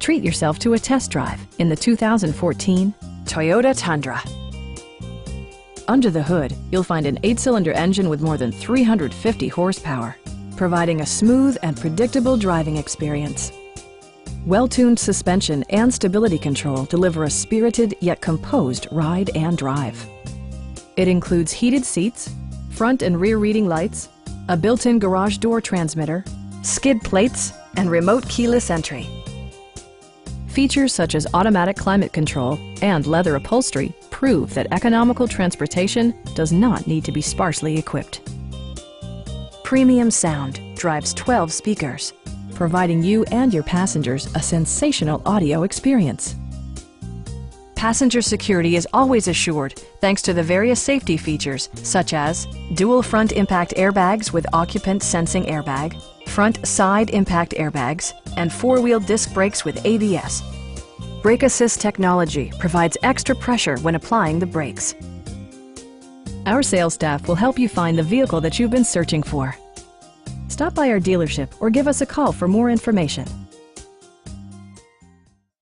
Treat yourself to a test drive in the 2014 Toyota Tundra. Under the hood, you'll find an 8-cylinder engine with more than 350 horsepower, providing a smooth and predictable driving experience. Well-tuned suspension and stability control deliver a spirited yet composed ride and drive. It includes heated seats, front and rear reading lights, a built-in garage door transmitter, skid plates, and remote keyless entry. Features such as automatic climate control and leather upholstery prove that economical transportation does not need to be sparsely equipped. Premium sound drives 12 speakers, providing you and your passengers a sensational audio experience. Passenger security is always assured thanks to the various safety features such as dual front impact airbags with occupant sensing airbag, front side impact airbags, and 4-wheel disc brakes with ABS. Brake Assist technology provides extra pressure when applying the brakes. Our sales staff will help you find the vehicle that you've been searching for. Stop by our dealership or give us a call for more information.